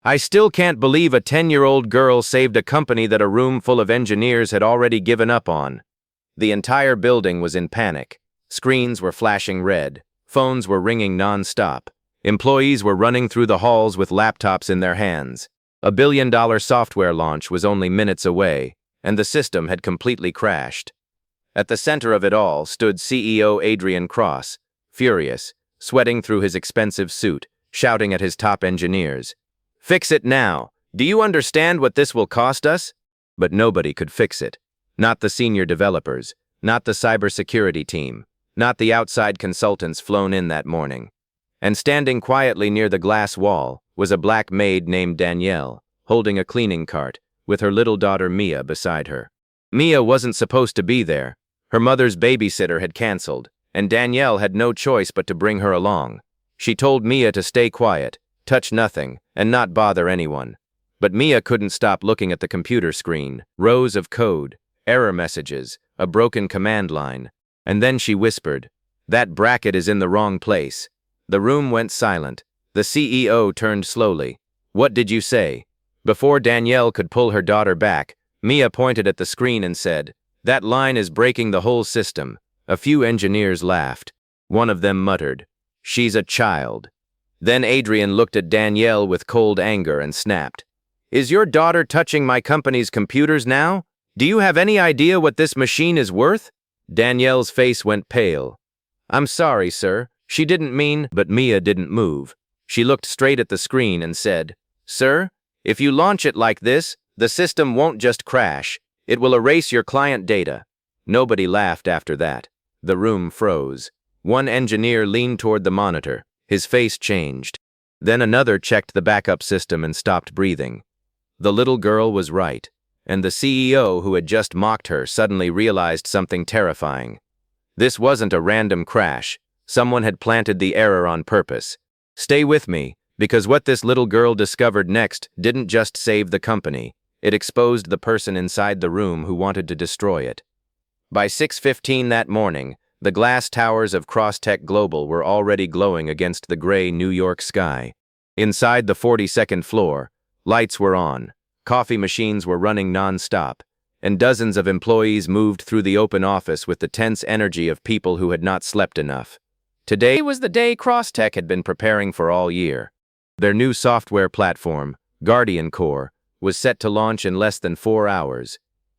I still can't believe a 10-year-old girl saved a company that a room full of engineers had already given up on. The entire building was in panic. Screens were flashing red. Phones were ringing non-stop. Employees were running through the halls with laptops in their hands. A billion-dollar software launch was only minutes away, and the system had completely crashed. At the center of it all stood CEO Adrian Cross, furious, sweating through his expensive suit, shouting at his top engineers. "Fix it now! Do you understand what this will cost us?" But nobody could fix it. Not the senior developers, not the cybersecurity team, not the outside consultants flown in that morning. And standing quietly near the glass wall was a black maid named Danielle, holding a cleaning cart, with her little daughter Mia beside her. Mia wasn't supposed to be there. Her mother's babysitter had canceled, and Danielle had no choice but to bring her along. She told Mia to stay quiet, touch nothing, and not bother anyone. But Mia couldn't stop looking at the computer screen, rows of code, error messages, a broken command line. And then she whispered, "That bracket is in the wrong place." The room went silent. The CEO turned slowly. "What did you say?" Before Danielle could pull her daughter back, Mia pointed at the screen and said, "That line is breaking the whole system." A few engineers laughed. One of them muttered, "She's a child." Then Adrian looked at Danielle with cold anger and snapped, "Is your daughter touching my company's computers now? Do you have any idea what this machine is worth?" Danielle's face went pale. "I'm sorry, sir. She didn't mean..." But Mia didn't move. She looked straight at the screen and said, "Sir, if you launch it like this, the system won't just crash. It will erase your client data." Nobody laughed after that. The room froze. One engineer leaned toward the monitor. His face changed. Then another checked the backup system and stopped breathing. The little girl was right, and the CEO who had just mocked her suddenly realized something terrifying. This wasn't a random crash. Someone had planted the error on purpose. Stay with me, because what this little girl discovered next didn't just save the company. It exposed the person inside the room who wanted to destroy it. By 6:15 that morning, the glass towers of Crosstech Global were already glowing against the gray New York sky. Inside the 42nd floor, lights were on, coffee machines were running non-stop, and dozens of employees moved through the open office with the tense energy of people who had not slept enough. Today was the day Crosstech had been preparing for all year. Their new software platform, Guardian Core, was set to launch in less than 4 hours.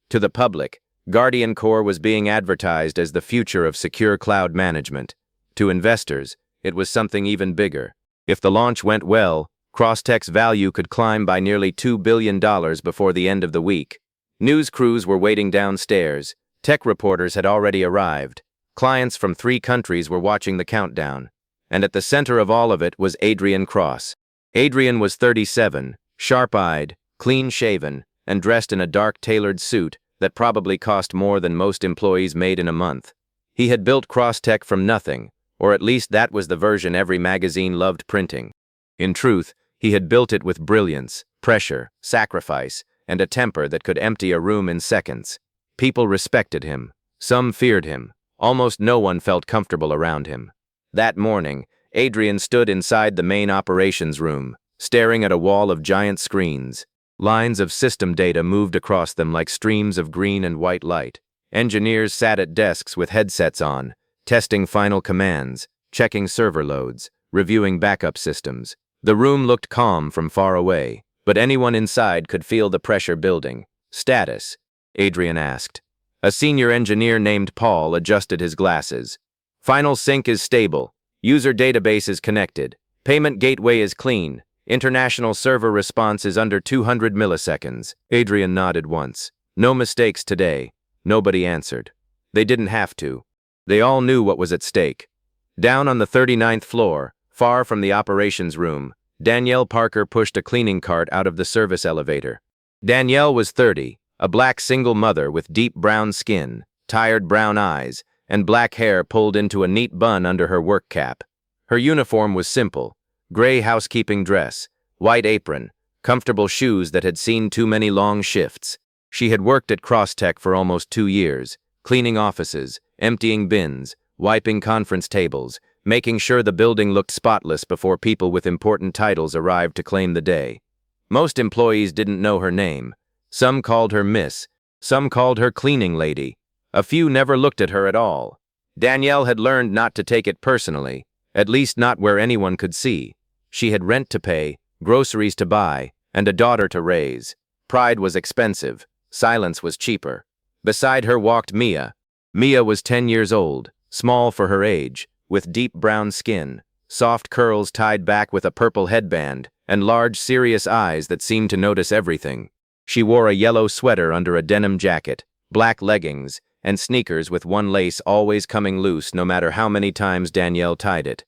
To the public, Guardian Core was being advertised as the future of secure cloud management. To investors, it was something even bigger. If the launch went well, Crosstech's value could climb by nearly $2 billion before the end of the week. News crews were waiting downstairs. Tech reporters had already arrived. Clients from 3 countries were watching the countdown. And at the center of all of it was Adrian Cross. Adrian was 37, sharp-eyed, clean-shaven, and dressed in a dark tailored suit that probably cost more than most employees made in a month. He had built Crosstech from nothing, or at least that was the version every magazine loved printing. In truth, he had built it with brilliance, pressure, sacrifice, and a temper that could empty a room in seconds. People respected him. Some feared him. Almost no one felt comfortable around him. That morning, Adrian stood inside the main operations room, staring at a wall of giant screens. Lines of system data moved across them like streams of green and white light. Engineers sat at desks with headsets on, testing final commands, checking server loads, reviewing backup systems. The room looked calm from far away, but anyone inside could feel the pressure building. "Status?" Adrian asked. A senior engineer named Paul adjusted his glasses. "Final sync is stable. User database is connected. Payment gateway is clean. International server response is under 200 milliseconds. Adrian nodded once. No mistakes today. Nobody answered. They didn't have to. They all knew what was at stake. Down on the 39th floor, far from the operations room, Danielle Parker pushed a cleaning cart out of the service elevator. Danielle was 30, a black single mother with deep brown skin, tired brown eyes, and black hair pulled into a neat bun under her work cap. Her uniform was simple. Gray housekeeping dress, white apron, comfortable shoes that had seen too many long shifts. She had worked at Crosstech for almost 2 years, cleaning offices, emptying bins, wiping conference tables, making sure the building looked spotless before people with important titles arrived to claim the day. Most employees didn't know her name. Some called her Miss, some called her cleaning lady. A few never looked at her at all. Danielle had learned not to take it personally, at least not where anyone could see. She had rent to pay, groceries to buy, and a daughter to raise. Pride was expensive. Silence was cheaper. Beside her walked Mia. Mia was 10 years old, small for her age, with deep brown skin, soft curls tied back with a purple headband, and large, serious eyes that seemed to notice everything. She wore a yellow sweater under a denim jacket, black leggings, and sneakers with one lace always coming loose no matter how many times Danielle tied it.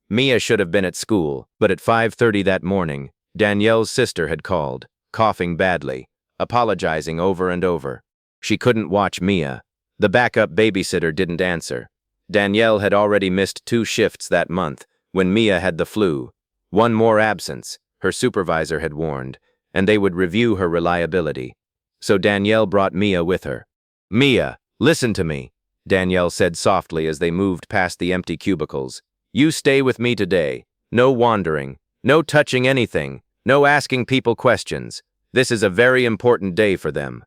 Mia should have been at school, but at 5:30 that morning, Danielle's sister had called, coughing badly, apologizing over and over. She couldn't watch Mia. The backup babysitter didn't answer. Danielle had already missed 2 shifts that month when Mia had the flu. One more absence, her supervisor had warned, and they would review her reliability. So Danielle brought Mia with her. "Mia, listen to me," Danielle said softly as they moved past the empty cubicles. "You stay with me today. No wandering, no touching anything, no asking people questions. This is a very important day for them."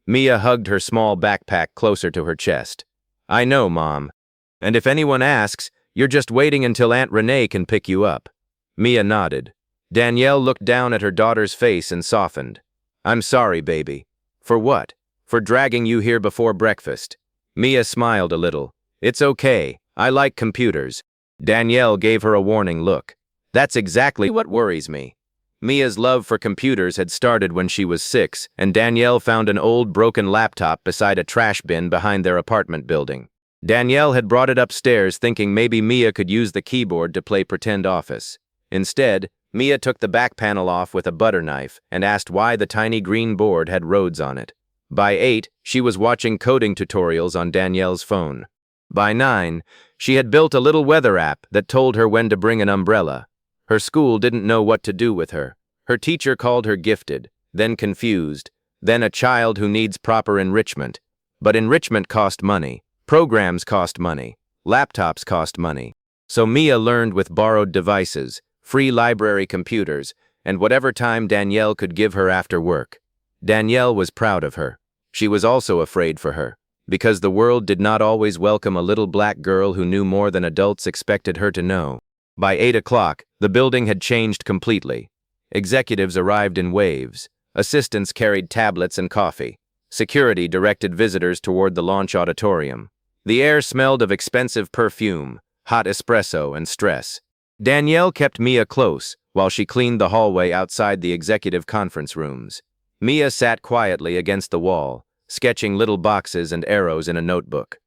Mia hugged her small backpack closer to her chest. "I know, Mom. And if anyone asks, you're just waiting until Aunt Renee can pick you up." Mia nodded. Danielle looked down at her daughter's face and softened. "I'm sorry, baby." "For what?" "For dragging you here before breakfast." Mia smiled a little. "It's okay. I like computers." Danielle gave her a warning look. "That's exactly what worries me." Mia's love for computers had started when she was 6, and Danielle found an old broken laptop beside a trash bin behind their apartment building. Danielle had brought it upstairs thinking maybe Mia could use the keyboard to play pretend office. Instead, Mia took the back panel off with a butter knife and asked why the tiny green board had roads on it. By 8, she was watching coding tutorials on Danielle's phone. By 9, she had built a little weather app that told her when to bring an umbrella. Her school didn't know what to do with her. Her teacher called her gifted, then confused, then a child who needs proper enrichment. But enrichment cost money, programs cost money, laptops cost money. So Mia learned with borrowed devices, free library computers, and whatever time Danielle could give her after work. Danielle was proud of her. She was also afraid for her, because the world did not always welcome a little black girl who knew more than adults expected her to know. By 8 o'clock, the building had changed completely. Executives arrived in waves. Assistants carried tablets and coffee. Security directed visitors toward the launch auditorium. The air smelled of expensive perfume, hot espresso, and stress. Danielle kept Mia close while she cleaned the hallway outside the executive conference rooms. Mia sat quietly against the wall, sketching little boxes and arrows in a notebook.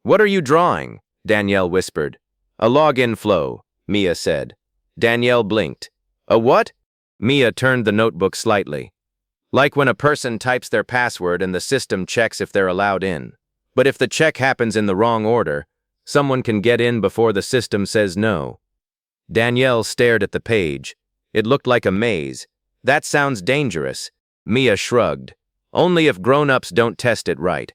"What are you drawing?" Danielle whispered. "A login flow," Mia said. Danielle blinked. "A what?" Mia turned the notebook slightly. "Like when a person types their password and the system checks if they're allowed in. But if the check happens in the wrong order, someone can get in before the system says no." Danielle stared at the page. It looked like a maze. "That sounds dangerous." Mia shrugged. "Only if grown-ups don't test it right."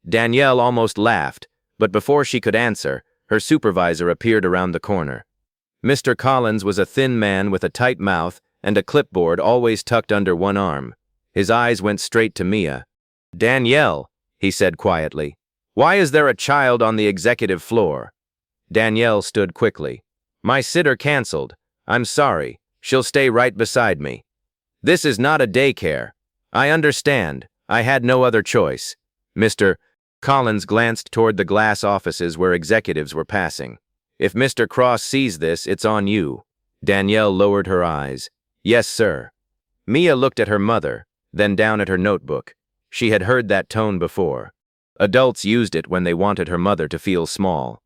Danielle almost laughed, but before she could answer, her supervisor appeared around the corner. Mr. Collins was a thin man with a tight mouth and a clipboard always tucked under one arm. His eyes went straight to Mia. "Danielle," he said quietly, "why is there a child on the executive floor?" Danielle stood quickly. "My sitter canceled. I'm sorry. She'll stay right beside me." "This is not a daycare." "I understand. I had no other choice." Mr. Collins glanced toward the glass offices where executives were passing. "If Mr. Cross sees this, it's on you." Danielle lowered her eyes. "Yes, sir." Mia looked at her mother, then down at her notebook. She had heard that tone before. Adults used it when they wanted her mother to feel small.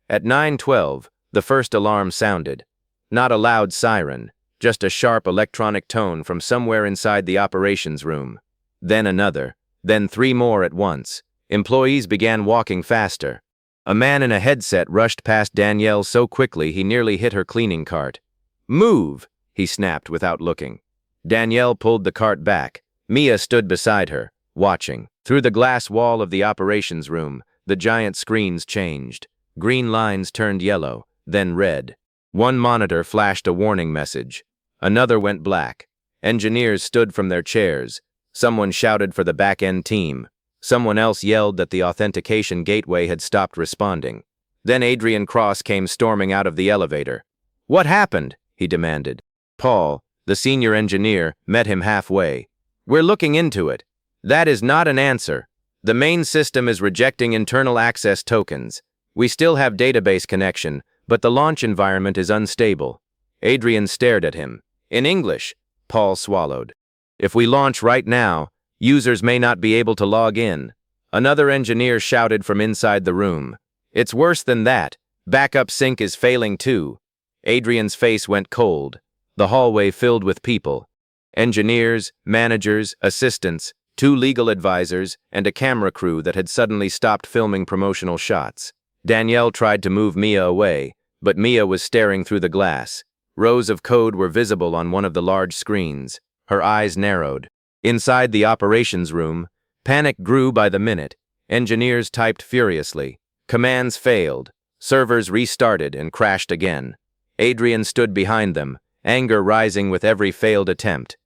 At 9:12, the first alarm sounded. Not a loud siren, just a sharp electronic tone from somewhere inside the operations room. Then another, then 3 more at once. Employees began walking faster. A man in a headset rushed past Danielle so quickly he nearly hit her cleaning cart. "Move!" he snapped without looking. Danielle pulled the cart back. Mia stood beside her, watching. Through the glass wall of the operations room, the giant screens changed. Green lines turned yellow, then red. One monitor flashed a warning message. Another went black. Engineers stood from their chairs. Someone shouted for the back-end team. Someone else yelled that the authentication gateway had stopped responding. Then Adrian Cross came storming out of the elevator. "What happened?" he demanded. Paul, the senior engineer, met him halfway. "We're looking into it. That is not an answer. The main system is rejecting internal access tokens. We still have database connection, but the launch environment is unstable." Adrian stared at him. In English, Paul swallowed. "If we launch right now, users may not be able to log in." Another engineer shouted from inside the room. "It's worse than that. Backup sync is failing too." Adrian's face went cold. The hallway filled with people. Engineers, managers, assistants, 2 legal advisors, and a camera crew that had suddenly stopped filming promotional shots. Danielle tried to move Mia away, but Mia was staring through the glass. Rows of code were visible on one of the large screens. Her eyes narrowed. Inside the operations room, panic grew by the minute. Engineers typed furiously. Commands failed. Servers restarted and crashed again. Adrian stood behind them, anger rising with every failed attempt.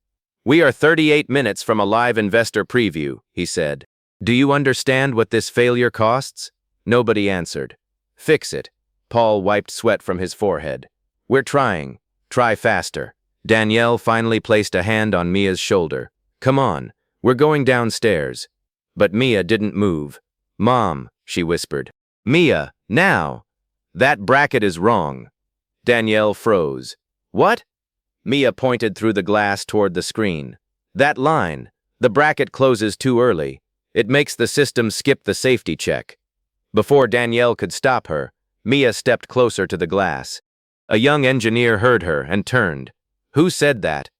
"We are 38 minutes from a live investor preview," he said. "Do you understand what this failure costs?" Nobody answered. "Fix it." Paul wiped sweat from his forehead. "We're trying. Try faster." Danielle finally placed a hand on Mia's shoulder. "Come on, we're going downstairs." But Mia didn't move. "Mom," she whispered. "Mia, now!" "That bracket is wrong." Danielle froze. "What?" Mia pointed through the glass toward the screen. "That line. The bracket closes too early. It makes the system skip the safety check." Before Danielle could stop her, Mia stepped closer to the glass. A young engineer heard her and turned. "Who said that?"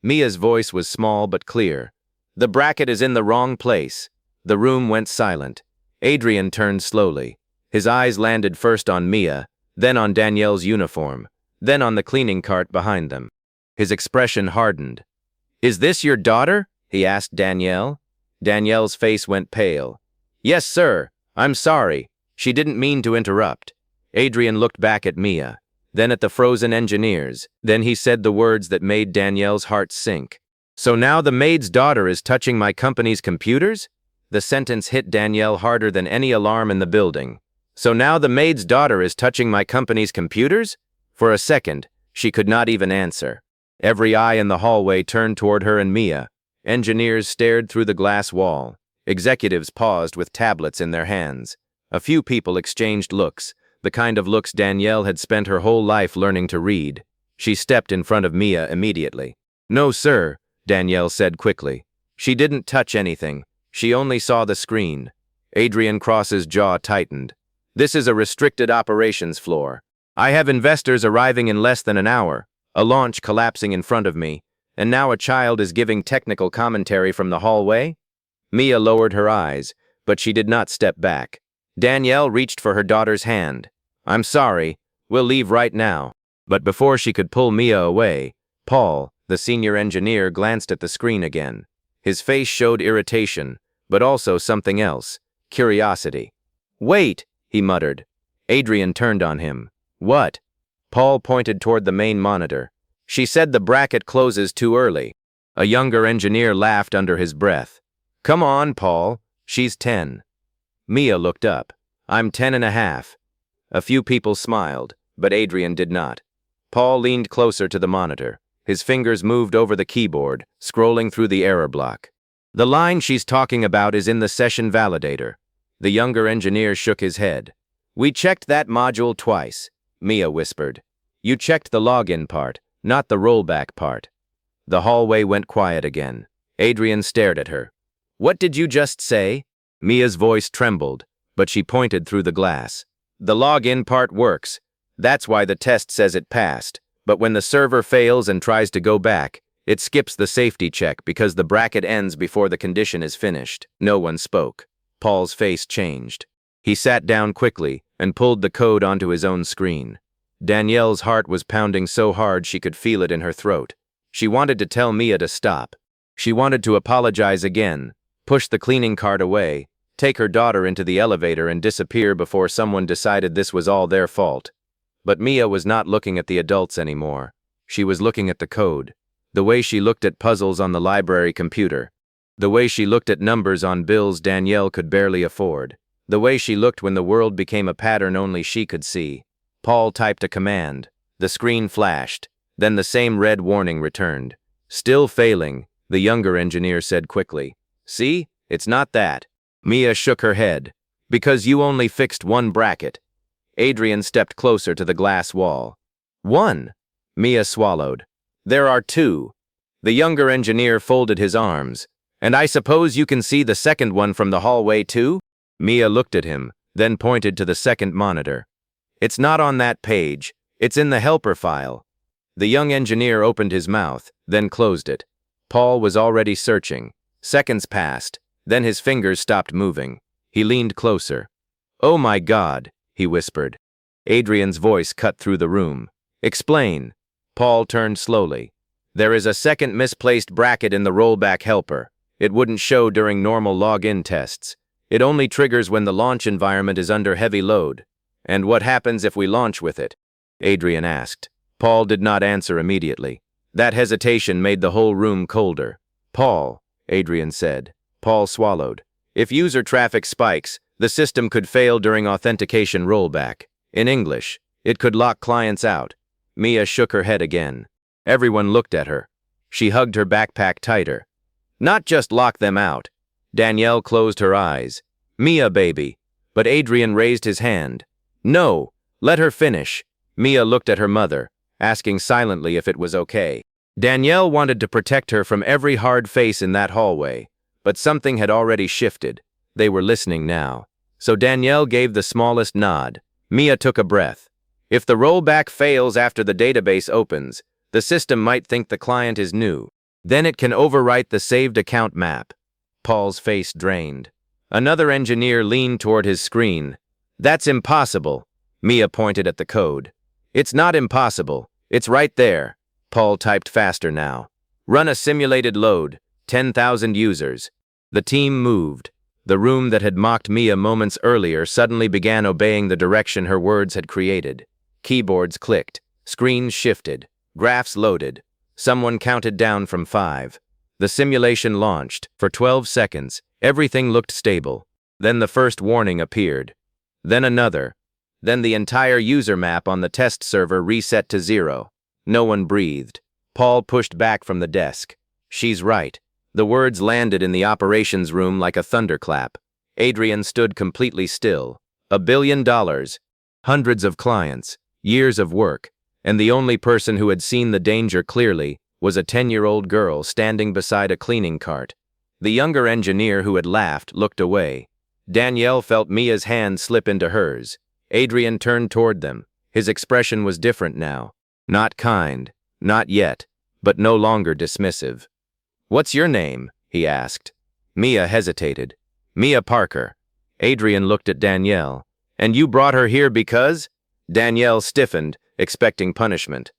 Mia's voice was small but clear. "The bracket is in the wrong place." The room went silent. Adrian turned slowly. His eyes landed first on Mia, then on Danielle's uniform, then on the cleaning cart behind them. His expression hardened. "Is this your daughter?" he asked Danielle. Danielle's face went pale. "Yes, sir. I'm sorry. She didn't mean to interrupt." Adrian looked back at Mia, then at the frozen engineers. Then he said the words that made Danielle's heart sink. "So now the maid's daughter is touching my company's computers?" The sentence hit Danielle harder than any alarm in the building. "So now the maid's daughter is touching my company's computers?" For a second, she could not even answer. Every eye in the hallway turned toward her and Mia. Engineers stared through the glass wall. Executives paused with tablets in their hands. A few people exchanged looks, the kind of looks Danielle had spent her whole life learning to read. She stepped in front of Mia immediately. "No, sir," Danielle said quickly. "She didn't touch anything. She only saw the screen." Adrian Cross's jaw tightened. "This is a restricted operations floor. I have investors arriving in less than an hour, a launch collapsing in front of me, and now a child is giving technical commentary from the hallway?" Mia lowered her eyes, but she did not step back. Danielle reached for her daughter's hand. "I'm sorry, we'll leave right now." But before she could pull Mia away, Paul, the senior engineer, glanced at the screen again. His face showed irritation, but also something else, curiosity. "Wait," he muttered. Adrian turned on him. "What?" Paul pointed toward the main monitor. "She said the bracket closes too early." A younger engineer laughed under his breath. "Come on, Paul. She's 10. Mia looked up. "I'm 10.5. A few people smiled, but Adrian did not. Paul leaned closer to the monitor. His fingers moved over the keyboard, scrolling through the error block. "The line she's talking about is in the session validator." The younger engineer shook his head. "We checked that module twice," Mia whispered. "You checked the login part, not the rollback part." The hallway went quiet again. Adrian stared at her. "What did you just say?" Mia's voice trembled, but she pointed through the glass. "The login part works. That's why the test says it passed. But when the server fails and tries to go back, it skips the safety check because the bracket ends before the condition is finished." No one spoke. Paul's face changed. He sat down quickly and pulled the code onto his own screen. Danielle's heart was pounding so hard she could feel it in her throat. She wanted to tell Mia to stop. She wanted to apologize again, push the cleaning cart away, take her daughter into the elevator and disappear before someone decided this was all their fault. But Mia was not looking at the adults anymore. She was looking at the code. The way she looked at puzzles on the library computer. The way she looked at numbers on bills Danielle could barely afford. The way she looked when the world became a pattern only she could see. Paul typed a command. The screen flashed. Then the same red warning returned. Still failing, the younger engineer said quickly. See, it's not that. Mia shook her head. Because you only fixed one bracket. Adrian stepped closer to the glass wall. One. Mia swallowed. There are two. The younger engineer folded his arms. And I suppose you can see the second one from the hallway too? Mia looked at him, then pointed to the second monitor. It's not on that page. It's in the helper file. The young engineer opened his mouth, then closed it. Paul was already searching. Seconds passed, then his fingers stopped moving. He leaned closer. Oh my God, he whispered. Adrian's voice cut through the room. Explain. Paul turned slowly. There is a second misplaced bracket in the rollback helper. It wouldn't show during normal login tests. It only triggers when the launch environment is under heavy load. And what happens if we launch with it? Adrian asked. Paul did not answer immediately. That hesitation made the whole room colder. Paul, Adrian said. Paul swallowed. If user traffic spikes, the system could fail during authentication rollback. In English, it could lock clients out. Mia shook her head again. Everyone looked at her. She hugged her backpack tighter. Not just lock them out. Danielle closed her eyes. Mia, baby. But Adrian raised his hand. No, let her finish. Mia looked at her mother, asking silently if it was okay. Danielle wanted to protect her from every hard face in that hallway, but something had already shifted. They were listening now. So Danielle gave the smallest nod. Mia took a breath. If the rollback fails after the database opens, the system might think the client is new. Then it can overwrite the saved account map. Paul's face drained. Another engineer leaned toward his screen. That's impossible. Mia pointed at the code. It's not impossible. It's right there. Paul typed faster now. Run a simulated load. 10,000 users. The team moved. The room that had mocked Mia moments earlier suddenly began obeying the direction her words had created. Keyboards clicked. Screens shifted. Graphs loaded. Someone counted down from 5. The simulation launched. For 12 seconds, everything looked stable. Then the first warning appeared. Then another. Then the entire user map on the test server reset to 0. No one breathed. Paul pushed back from the desk. She's right. The words landed in the operations room like a thunderclap. Adrian stood completely still. $1 billion. Hundreds of clients. Years of work. And the only person who had seen the danger clearly was a 10-year-old girl standing beside a cleaning cart. The younger engineer who had laughed looked away. Danielle felt Mia's hand slip into hers. Adrian turned toward them. His expression was different now. Not kind, not yet, but no longer dismissive. What's your name? He asked. Mia hesitated. Mia Parker. Adrian looked at Danielle. And you brought her here because? Danielle stiffened, expecting punishment.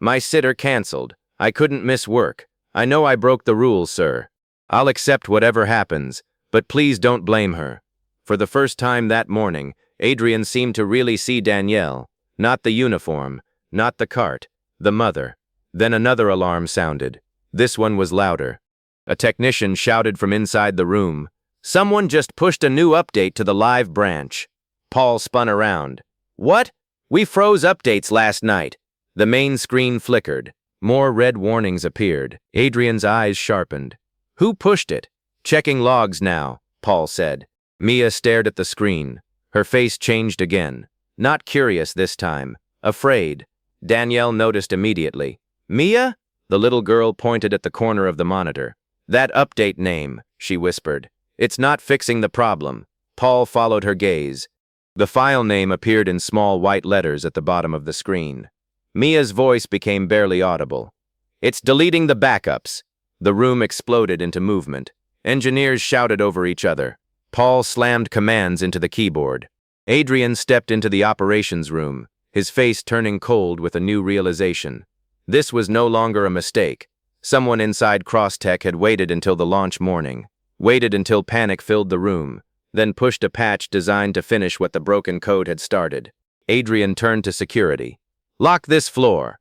My sitter canceled. I couldn't miss work. I know I broke the rules, sir. I'll accept whatever happens, but please don't blame her. For the first time that morning, Adrian seemed to really see Danielle. Not the uniform, not the cart, the mother. Then another alarm sounded. This one was louder. A technician shouted from inside the room. Someone just pushed a new update to the live branch. Paul spun around. What? We froze updates last night. The main screen flickered. More red warnings appeared. Adrian's eyes sharpened. Who pushed it? Checking logs now, Paul said. Mia stared at the screen. Her face changed again. Not curious this time. Afraid. Danielle noticed immediately. Mia? The little girl pointed at the corner of the monitor. That update name, she whispered. It's not fixing the problem. Paul followed her gaze. The file name appeared in small white letters at the bottom of the screen. Mia's voice became barely audible. It's deleting the backups. The room exploded into movement. Engineers shouted over each other. Paul slammed commands into the keyboard. Adrian stepped into the operations room, his face turning cold with a new realization. This was no longer a mistake. Someone inside Crosstech had waited until the launch morning, waited until panic filled the room, then pushed a patch designed to finish what the broken code had started. Adrian turned to security. Lock this floor.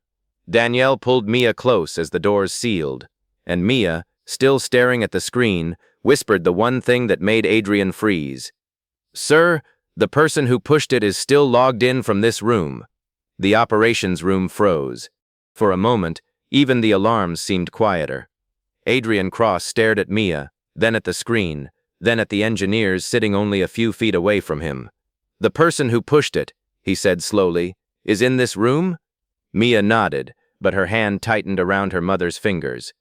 Danielle pulled Mia close as the doors sealed, and Mia, still staring at the screen, whispered the one thing that made Adrian freeze. "Sir, the person who pushed it is still logged in from this room." The operations room froze. For a moment, even the alarms seemed quieter. Adrian Cross stared at Mia, then at the screen, then at the engineers sitting only a few feet away from him. "The person who pushed it," he said slowly, "is in this room?" Mia nodded, but her hand tightened around her mother's fingers.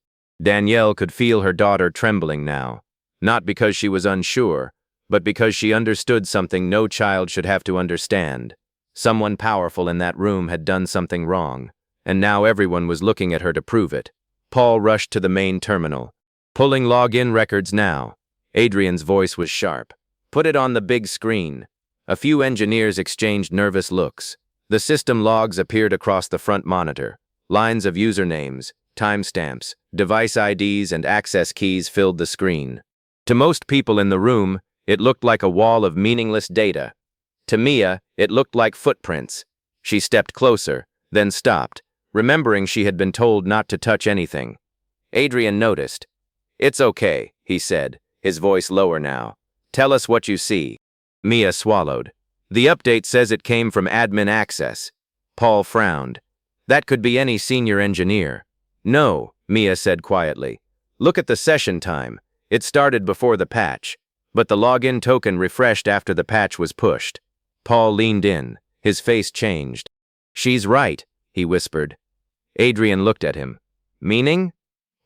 Danielle could feel her daughter trembling now, not because she was unsure, but because she understood something no child should have to understand. Someone powerful in that room had done something wrong, and now everyone was looking at her to prove it. Paul rushed to the main terminal. "Pulling login records now." Adrian's voice was sharp. "Put it on the big screen." A few engineers exchanged nervous looks. The system logs appeared across the front monitor. Lines of usernames, timestamps, device IDs, and access keys filled the screen. To most people in the room, it looked like a wall of meaningless data. To Mia, it looked like footprints. She stepped closer, then stopped, remembering she had been told not to touch anything. Adrian noticed. "It's okay," he said, his voice lower now. "Tell us what you see." Mia swallowed. "The update says it came from admin access." Paul frowned. "That could be any senior engineer." "No," Mia said quietly. "Look at the session time. It started before the patch, but the login token refreshed after the patch was pushed." Paul leaned in. His face changed. "She's right," he whispered. Adrian looked at him. "Meaning?"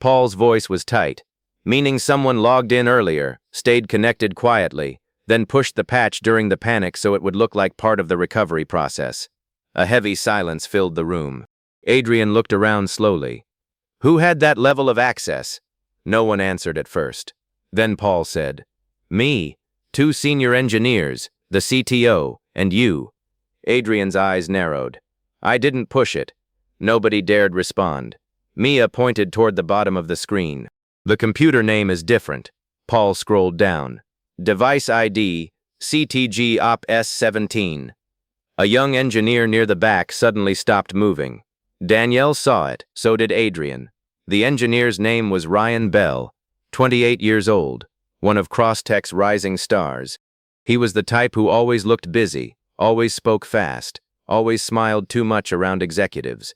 Paul's voice was tight. "Meaning someone logged in earlier, stayed connected quietly, then pushed the patch during the panic so it would look like part of the recovery process." A heavy silence filled the room. Adrian looked around slowly. "Who had that level of access?" No one answered at first. Then Paul said, "Me. 2 senior engineers, the CTO, and you." Adrian's eyes narrowed. "I didn't push it." Nobody dared respond. Mia pointed toward the bottom of the screen. "The computer name is different." Paul scrolled down. "Device ID, CTG Op S17. A young engineer near the back suddenly stopped moving. Danielle saw it, so did Adrian. The engineer's name was Ryan Bell, 28 years old, one of Crosstech's rising stars. He was the type who always looked busy, always spoke fast, always smiled too much around executives.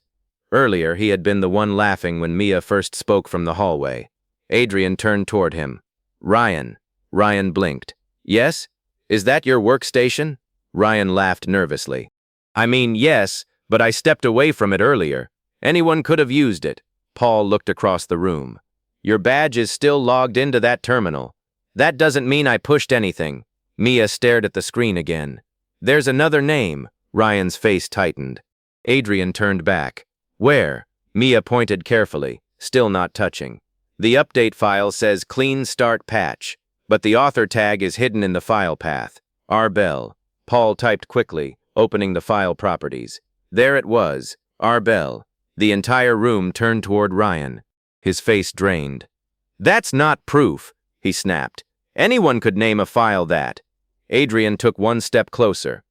Earlier, he had been the one laughing when Mia first spoke from the hallway. Adrian turned toward him. "Ryan." Ryan blinked. "Yes? Is that your workstation?" Ryan laughed nervously. "I mean, yes, but I stepped away from it earlier. Anyone could have used it." Paul looked across the room. "Your badge is still logged into that terminal. That doesn't mean I pushed anything." Mia stared at the screen again. "There's another name." Ryan's face tightened. Adrian turned back. "Where?" Mia pointed carefully, still not touching. "The update file says clean start patch, but the author tag is hidden in the file path. R. Bell." Paul typed quickly, opening the file properties. There it was, R. Bell. The entire room turned toward Ryan. His face drained. "That's not proof," he snapped. "Anyone could name a file that." Adrian took one step closer.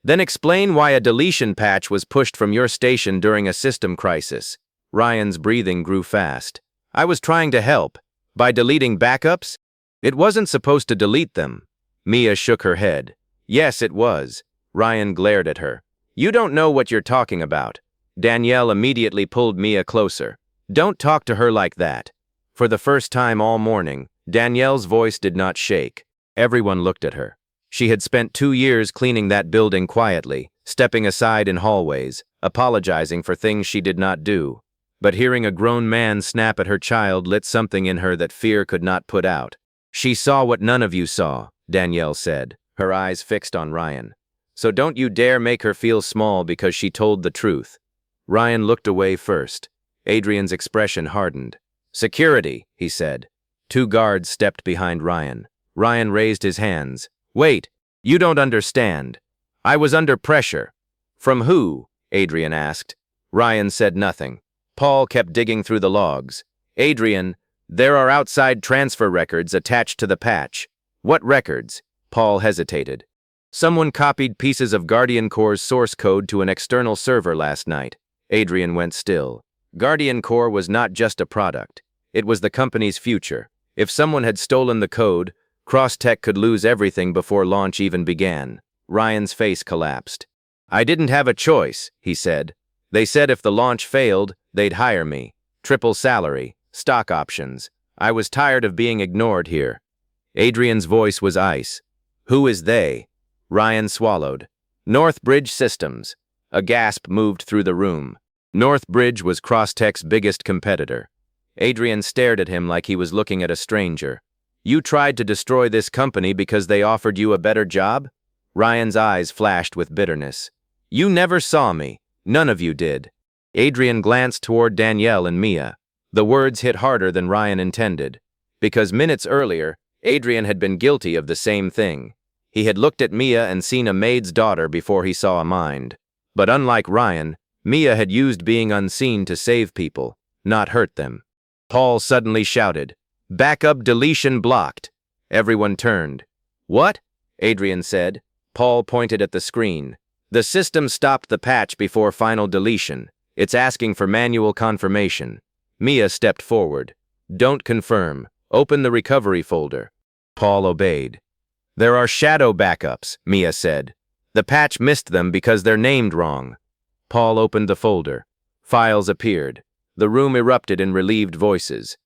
"Then explain why a deletion patch was pushed from your station during a system crisis." Ryan's breathing grew fast. "I was trying to help. By deleting backups? It wasn't supposed to delete them." Mia shook her head. "Yes, it was." Ryan glared at her. "You don't know what you're talking about." Danielle immediately pulled Mia closer. "Don't talk to her like that." For the first time all morning, Danielle's voice did not shake. Everyone looked at her. She had spent 2 years cleaning that building quietly, stepping aside in hallways, apologizing for things she did not do. But hearing a grown man snap at her child lit something in her that fear could not put out. "She saw what none of you saw," Danielle said, her eyes fixed on Ryan. "So don't you dare make her feel small because she told the truth." Ryan looked away first. Adrian's expression hardened. "Security," he said. 2 guards stepped behind Ryan. Ryan raised his hands. "Wait, you don't understand. I was under pressure." "From who?" Adrian asked. Ryan said nothing. Paul kept digging through the logs. "Adrian, there are outside transfer records attached to the patch." "What records?" Paul hesitated. "Someone copied pieces of Guardian Core's source code to an external server last night." Adrian went still. Guardian Core was not just a product. It was the company's future. If someone had stolen the code, Crosstech could lose everything before launch even began. Ryan's face collapsed. I didn't have a choice, he said. They said if the launch failed, they'd hire me. Triple salary, stock options. I was tired of being ignored here. Adrian's voice was ice. Who is they? Ryan swallowed. Northbridge Systems. A gasp moved through the room. Northbridge was Crosstech's biggest competitor. Adrian stared at him like he was looking at a stranger. You tried to destroy this company because they offered you a better job? Ryan's eyes flashed with bitterness. You never saw me. None of you did. Adrian glanced toward Danielle and Mia. The words hit harder than Ryan intended. Because minutes earlier, Adrian had been guilty of the same thing. He had looked at Mia and seen a maid's daughter before he saw a mind. But unlike Ryan, Mia had used being unseen to save people, not hurt them. Paul suddenly shouted, "Backup deletion blocked." Everyone turned. What? Adrian said. Paul pointed at the screen. The system stopped the patch before final deletion. It's asking for manual confirmation. Mia stepped forward. Don't confirm. Open the recovery folder. Paul obeyed. There are shadow backups, Mia said. The patch missed them because they're named wrong. Paul opened the folder. Files appeared. The room erupted in relieved voices.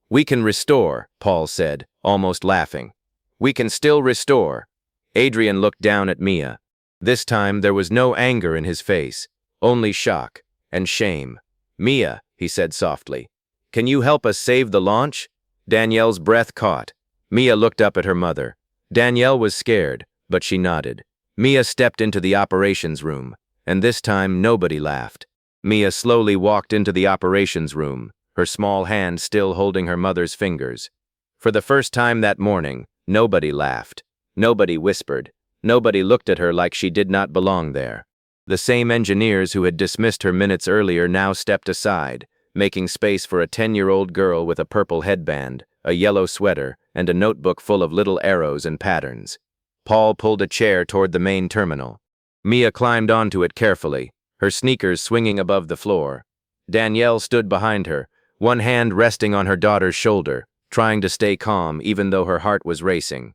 We can restore, Paul said, almost laughing. We can still restore. Adrian looked down at Mia. This time there was no anger in his face, only shock and shame. Mia, he said softly, can you help us save the launch? Danielle's breath caught. Mia looked up at her mother. Danielle was scared, but she nodded. Mia stepped into the operations room, and this time nobody laughed. Mia slowly walked into the operations room, her small hand still holding her mother's fingers. For the first time that morning, nobody laughed. Nobody whispered. Nobody looked at her like she did not belong there. The same engineers who had dismissed her minutes earlier now stepped aside, making space for a 10-year-old girl with a purple headband, a yellow sweater, and a notebook full of little arrows and patterns. Paul pulled a chair toward the main terminal. Mia climbed onto it carefully, her sneakers swinging above the floor. Danielle stood behind her, one hand resting on her daughter's shoulder, trying to stay calm even though her heart was racing.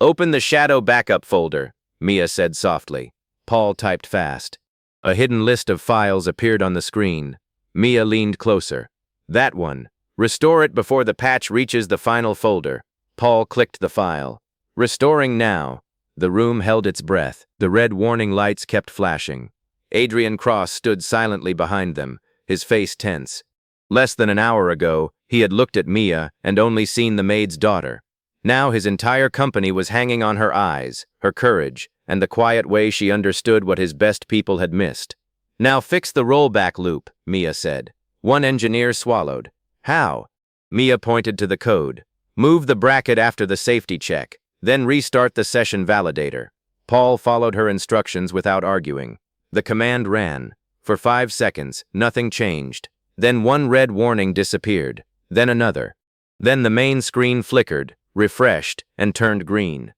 Open the shadow backup folder, Mia said softly. Paul typed fast. A hidden list of files appeared on the screen. Mia leaned closer. That one. Restore it before the patch reaches the final folder. Paul clicked the file. Restoring now. The room held its breath. The red warning lights kept flashing. Adrian Cross stood silently behind them, his face tense. Less than an hour ago, he had looked at Mia and only seen the maid's daughter. Now his entire company was hanging on her eyes, her courage, and the quiet way she understood what his best people had missed. Now fix the rollback loop, Mia said. One engineer swallowed. How? Mia pointed to the code. Move the bracket after the safety check, then restart the session validator. Paul followed her instructions without arguing. The command ran. For 5 seconds, nothing changed. Then one red warning disappeared. Then another. Then the main screen flickered, refreshed, and turned green.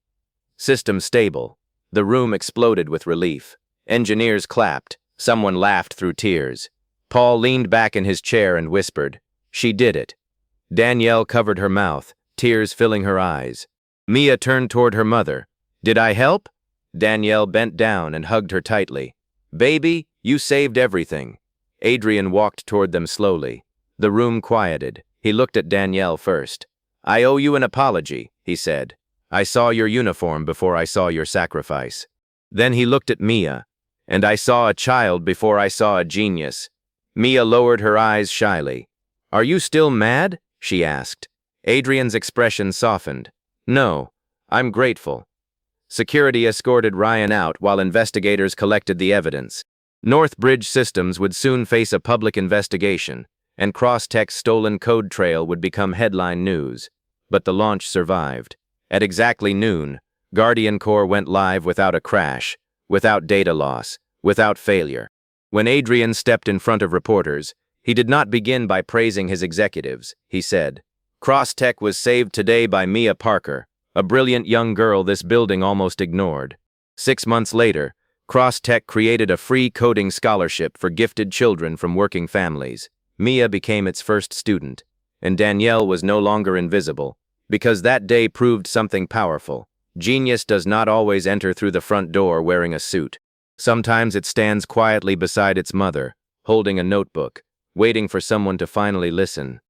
System stable. The room exploded with relief. Engineers clapped. Someone laughed through tears. Paul leaned back in his chair and whispered, "She did it." Danielle covered her mouth, tears filling her eyes. Mia turned toward her mother. "Did I help?" Danielle bent down and hugged her tightly. "Baby, you saved everything." Adrian walked toward them slowly. The room quieted. He looked at Danielle first. "I owe you an apology," he said. "I saw your uniform before I saw your sacrifice." Then he looked at Mia. "And I saw a child before I saw a genius." Mia lowered her eyes shyly. "Are you still mad?" she asked. Adrian's expression softened. "No, I'm grateful." Security escorted Ryan out while investigators collected the evidence. Northbridge Systems would soon face a public investigation, and Crosstech's stolen code trail would become headline news. But the launch survived. At exactly noon, Guardian Core went live without a crash, without data loss, without failure. When Adrian stepped in front of reporters, he did not begin by praising his executives. He said, "Crosstech was saved today by Mia Parker, a brilliant young girl this building almost ignored. 6 months later, Crosstech created a free coding scholarship for gifted children from working families. Mia became its first student, and Danielle was no longer invisible, because that day proved something powerful. Genius does not always enter through the front door wearing a suit. Sometimes it stands quietly beside its mother, holding a notebook, waiting for someone to finally listen.